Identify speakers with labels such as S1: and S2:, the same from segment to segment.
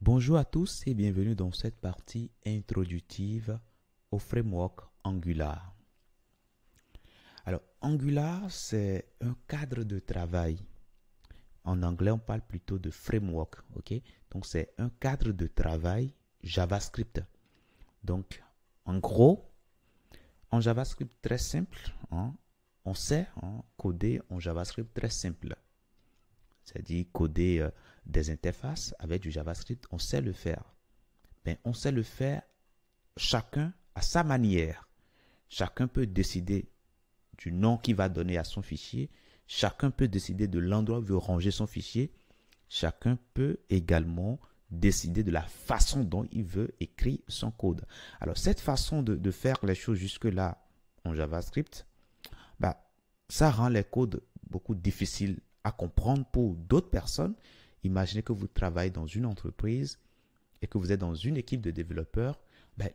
S1: Bonjour à tous et bienvenue dans cette partie introductive au framework Angular. Alors, Angular, c'est un cadre de travail. En anglais, on parle plutôt de framework, ok? Donc, c'est un cadre de travail JavaScript. Donc, en gros, en JavaScript très simple, on sait coder en JavaScript très simple. C'est-à-dire coder des interfaces avec du JavaScript, on sait le faire. Mais on sait le faire chacun à sa manière. Chacun peut décider du nom qu'il va donner à son fichier. Chacun peut décider de l'endroit où il veut ranger son fichier. Chacun peut également décider de la façon dont il veut écrire son code. Alors, cette façon de faire les choses jusque-là en JavaScript, ça rend les codes beaucoup difficiles à comprendre pour d'autres personnes. Imaginez que vous travaillez dans une entreprise et que vous êtes dans une équipe de développeurs.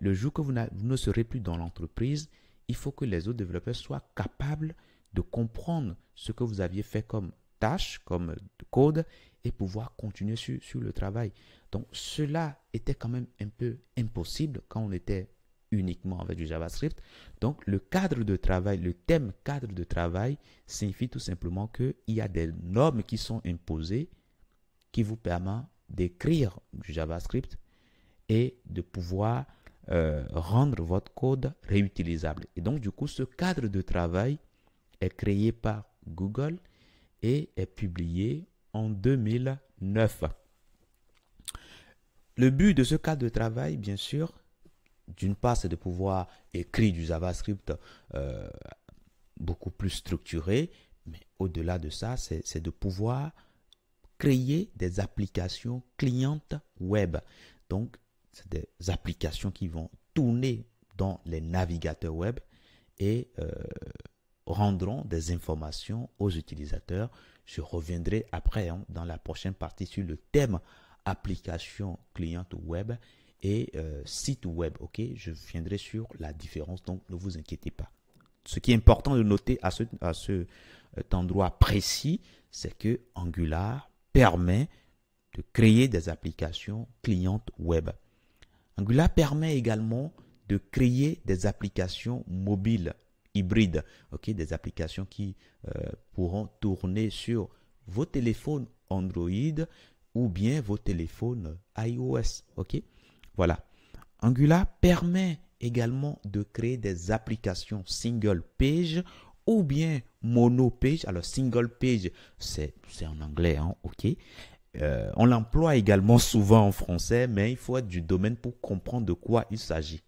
S1: Le jour que vous ne serez plus dans l'entreprise, il faut que les autres développeurs soient capables de comprendre ce que vous aviez fait comme tâche, comme code, et pouvoir continuer sur le travail. Donc, cela était quand même un peu impossible quand on était uniquement avec du JavaScript. Donc, le cadre de travail, le thème cadre de travail signifie tout simplement qu'il y a des normes qui sont imposées qui vous permettent d'écrire du JavaScript et de pouvoir rendre votre code réutilisable. Et donc, du coup, ce cadre de travail est créé par Google et est publié en 2009. Le but de ce cadre de travail, bien sûr, d'une part, c'est de pouvoir écrire du JavaScript beaucoup plus structuré, mais au-delà de ça, c'est de pouvoir créer des applications clientes web. Donc, c'est des applications qui vont tourner dans les navigateurs web et rendront des informations aux utilisateurs. Je reviendrai après dans la prochaine partie sur le thème application cliente web et site web. Ok, je viendrai sur la différence, donc ne vous inquiétez pas. Ce qui est important de noter à cet endroit précis, c'est que Angular permet de créer des applications clientes web. Angular permet également de créer des applications mobiles hybrides, des applications qui pourront tourner sur vos téléphones Android ou bien vos téléphones iOS. Voilà. Angular permet également de créer des applications single page ou bien mono page. Alors, single page, c'est en anglais, on l'emploie également souvent en français, mais il faut être du domaine pour comprendre de quoi il s'agit.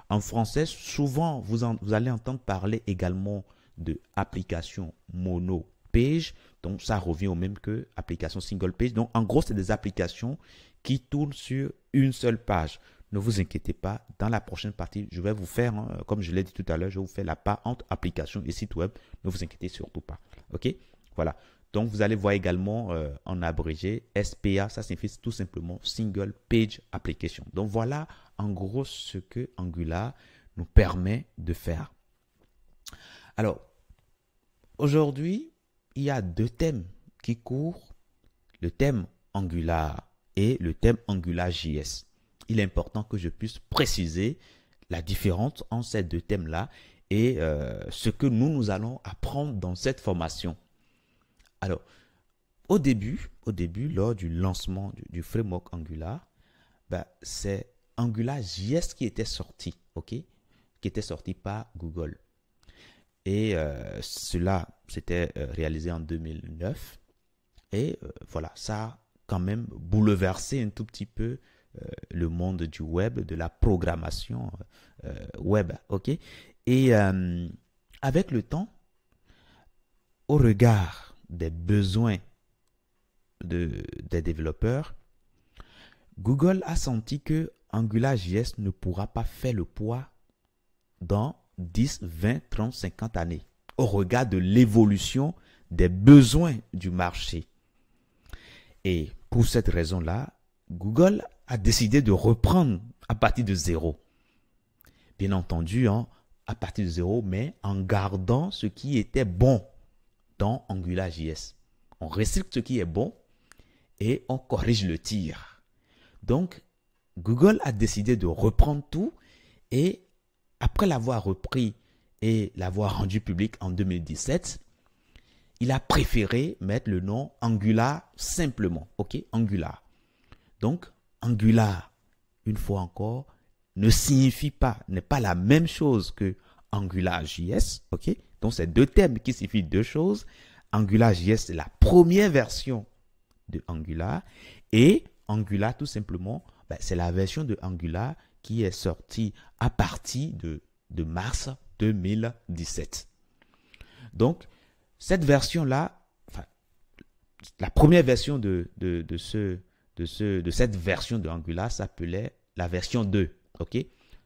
S1: En français, souvent, vous allez entendre parler également de application mono page. Donc, ça revient au même que application single page. Donc, en gros, c'est des applications qui tournent sur une seule page. Ne vous inquiétez pas, dans la prochaine partie, je vais vous faire, comme je l'ai dit tout à l'heure, je vais vous faire la part entre application et site web. Ne vous inquiétez surtout pas. Voilà. Donc, vous allez voir également en abrégé SPA, ça signifie tout simplement Single Page Application. Donc, voilà en gros ce que Angular nous permet de faire. Alors, aujourd'hui, il y a deux thèmes qui courent, le thème Angular et le thème AngularJS. Il est important que je puisse préciser la différence entre ces deux thèmes-là et ce que nous allons apprendre dans cette formation. Alors, au début, lors du lancement du framework Angular, c'est AngularJS qui était sorti, qui était sorti par Google. Et cela, c'était réalisé en 2009. Et voilà, ça a quand même bouleversé un tout petit peu le monde du web, de la programmation web. Et avec le temps, au regard des besoins des développeurs, Google a senti que AngularJS ne pourra pas faire le poids dans 10, 20, 30, 50 années au regard de l'évolution des besoins du marché. Et pour cette raison-là, Google a décidé de reprendre à partir de zéro. Bien entendu, à partir de zéro, mais en gardant ce qui était bon dans AngularJS. On recycle ce qui est bon et on corrige le tir. Donc, Google a décidé de reprendre tout et après l'avoir repris et l'avoir rendu public en 2017, il a préféré mettre le nom Angular simplement. OK? Angular. Donc, Angular, une fois encore, ne signifie pas, n'est pas la même chose que AngularJS. OK? Donc, c'est deux termes qui signifient deux choses. AngularJS, c'est la première version de Angular. Et Angular, tout simplement, c'est la version de Angular qui est sortie à partir de mars 2017. Donc, cette version-là, enfin, la première version de cette version de Angular s'appelait la version 2. OK?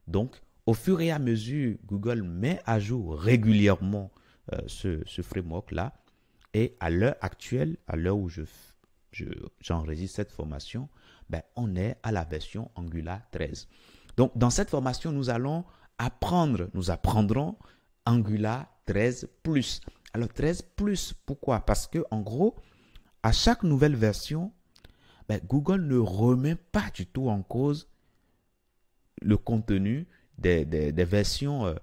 S1: Donc, au fur et à mesure, Google met à jour régulièrement ce framework-là. Et à l'heure actuelle, à l'heure où j'enregistre cette formation, on est à la version Angular 13. Donc, dans cette formation, nous apprendrons Angular 13+. Alors, 13+, pourquoi? Parce que, en gros, à chaque nouvelle version, Google ne remet pas du tout en cause le contenu des versions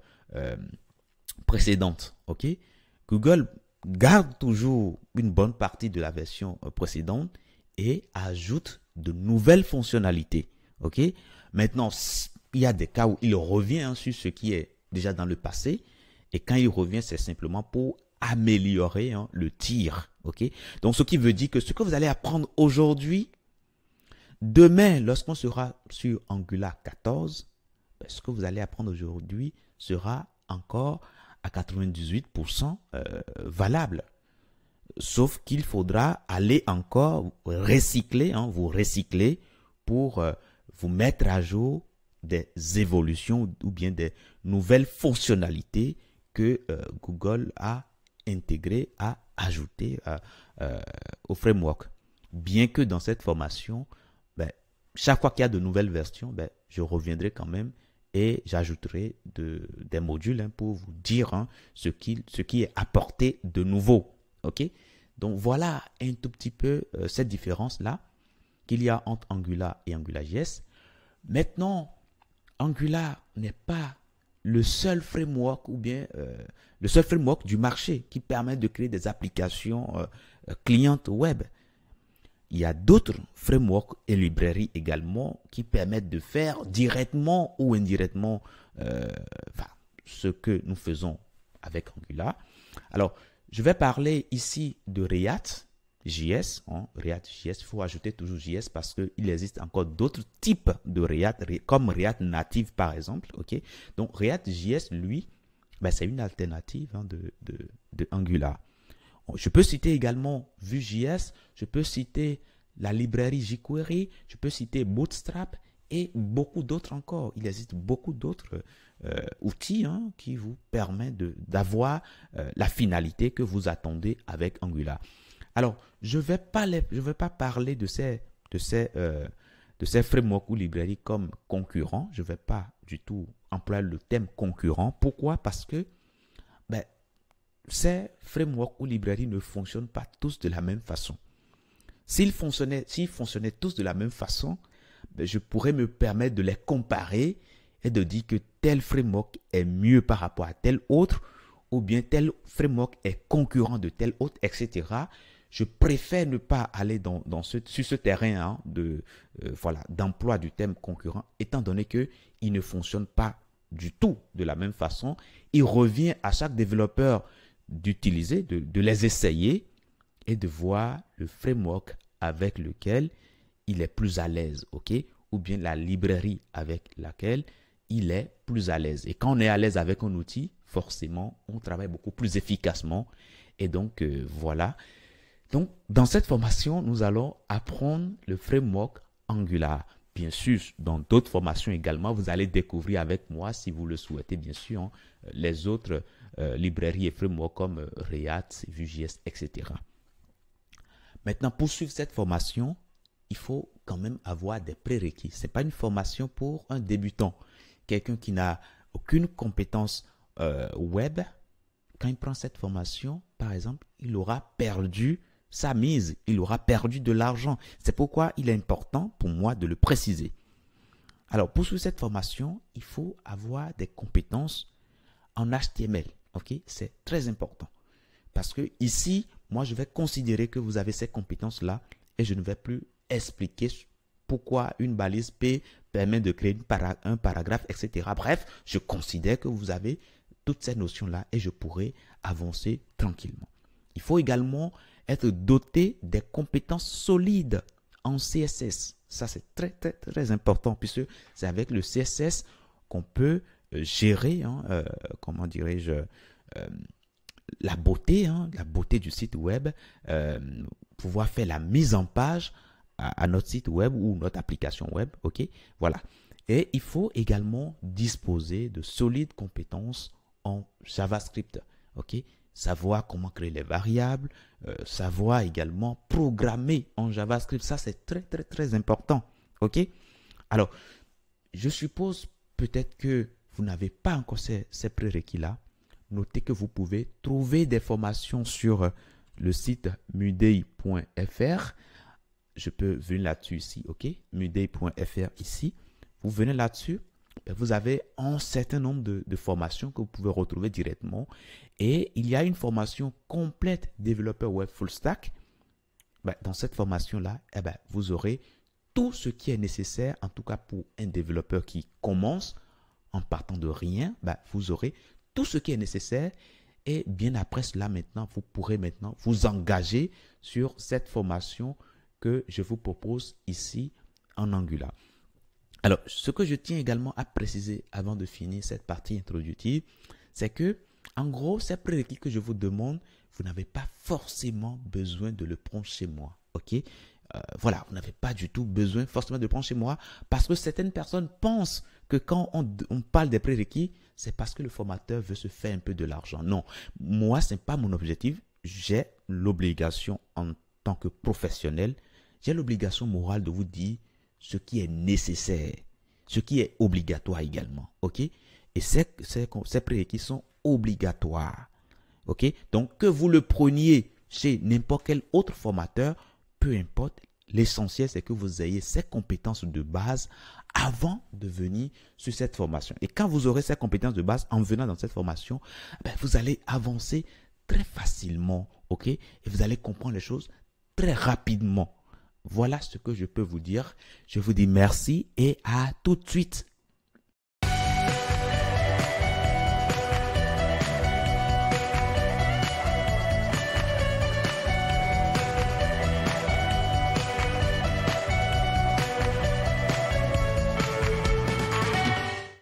S1: précédentes. OK? Google garde toujours une bonne partie de la version précédente et ajoute de nouvelles fonctionnalités. OK? Maintenant, il y a des cas où il revient sur ce qui est déjà dans le passé. Et quand il revient, c'est simplement pour améliorer le tir. OK? Donc, ce qui veut dire que ce que vous allez apprendre aujourd'hui, demain, lorsqu'on sera sur Angular 14, ce que vous allez apprendre aujourd'hui sera encore à 98% valable. Sauf qu'il faudra aller encore recycler, vous recycler pour vous mettre à jour des évolutions ou bien des nouvelles fonctionnalités que Google a intégrées, a ajoutées au framework. Bien que dans cette formation, chaque fois qu'il y a de nouvelles versions, je reviendrai quand même et j'ajouterai des modules pour vous dire ce qui est apporté de nouveau. OK? Donc, voilà un tout petit peu cette différence-là qu'il y a entre Angular et AngularJS. Maintenant, Angular n'est pas le seul framework ou bien le seul framework du marché qui permet de créer des applications clientes web. Il y a d'autres frameworks et librairies également qui permettent de faire directement ou indirectement ce que nous faisons avec Angular. Alors, je vais parler ici de React.js. React.js, il faut ajouter toujours JS parce qu'il existe encore d'autres types de React, comme React Native par exemple. Okay? Donc, React.js, lui, c'est une alternative de Angular. Je peux citer également Vue.js, je peux citer la librairie jQuery, je peux citer Bootstrap et beaucoup d'autres encore. Il existe beaucoup d'autres outils qui vous permettent d'avoir la finalité que vous attendez avec Angular. Alors, je ne vais pas parler de ces frameworks ou librairies comme concurrents. Je ne vais pas du tout employer le terme concurrent. Pourquoi? Parce que ces frameworks ou librairies ne fonctionnent pas tous de la même façon. S'ils fonctionnaient tous de la même façon, je pourrais me permettre de les comparer et de dire que tel framework est mieux par rapport à tel autre, ou bien tel framework est concurrent de tel autre, etc. Je préfère ne pas aller sur ce terrain d'emploi du terme concurrent, étant donné qu'il ne fonctionne pas du tout de la même façon. Il revient à chaque développeur d'utiliser, de les essayer et de voir le framework avec lequel il est plus à l'aise, ok? Ou bien la librairie avec laquelle il est plus à l'aise. Et quand on est à l'aise avec un outil, forcément, on travaille beaucoup plus efficacement. Et donc, voilà. Donc, dans cette formation, nous allons apprendre le framework Angular. Bien sûr, dans d'autres formations également, vous allez découvrir avec moi, si vous le souhaitez, bien sûr, les autres librairies et frameworks comme React, Vue.js, etc. Maintenant, pour suivre cette formation, il faut quand même avoir des prérequis. Ce n'est pas une formation pour un débutant. Quelqu'un qui n'a aucune compétence web, quand il prend cette formation, par exemple, il aura perdu sa mise, il aura perdu de l'argent. C'est pourquoi il est important pour moi de le préciser. Alors, pour suivre cette formation, il faut avoir des compétences en HTML. Ok, c'est très important. Parce que ici, moi, je vais considérer que vous avez ces compétences-là et je ne vais plus expliquer pourquoi une balise P permet de créer un paragraphe, etc. Bref, je considère que vous avez toutes ces notions-là et je pourrai avancer tranquillement. Il faut également être doté des compétences solides en CSS. Ça, c'est très, très, très important puisque c'est avec le CSS qu'on peut gérer, comment dirais-je, la beauté du site web, pouvoir faire la mise en page à notre site web ou notre application web, ok, voilà. Et il faut également disposer de solides compétences en JavaScript, ok, savoir comment créer les variables, savoir également programmer en JavaScript, ça c'est très très très important, ok. Alors, je suppose peut-être que vous n'avez pas encore ces prérequis-là. Notez que vous pouvez trouver des formations sur le site mudei.fr. Je peux venir là-dessus ici, ok? Mudei.fr ici. Vous venez là-dessus, vous avez un certain nombre de formations que vous pouvez retrouver directement. Et il y a une formation complète développeur web full stack. Dans cette formation-là, vous aurez tout ce qui est nécessaire, en tout cas pour un développeur qui commence en partant de rien, vous aurez tout ce qui est nécessaire et bien après cela maintenant, vous pourrez maintenant vous engager sur cette formation que je vous propose ici en Angular. Alors, ce que je tiens également à préciser avant de finir cette partie introductive, c'est que en gros, ces prérequis que je vous demande, vous n'avez pas forcément besoin de le prendre chez moi, ok? Voilà, vous n'avez pas du tout besoin forcément de le prendre chez moi parce que certaines personnes pensent que quand on parle des prérequis, c'est parce que le formateur veut se faire un peu de l'argent. Non, moi, ce n'est pas mon objectif. J'ai l'obligation en tant que professionnel, j'ai l'obligation morale de vous dire ce qui est nécessaire, ce qui est obligatoire également. Ok? Et ces prérequis sont obligatoires. Ok? Donc, que vous le preniez chez n'importe quel autre formateur, peu importe, l'essentiel, c'est que vous ayez ces compétences de base avant de venir sur cette formation. Et quand vous aurez ces compétences de base en venant dans cette formation, vous allez avancer très facilement, ok? Et vous allez comprendre les choses très rapidement. Voilà ce que je peux vous dire. Je vous dis merci et à tout de suite.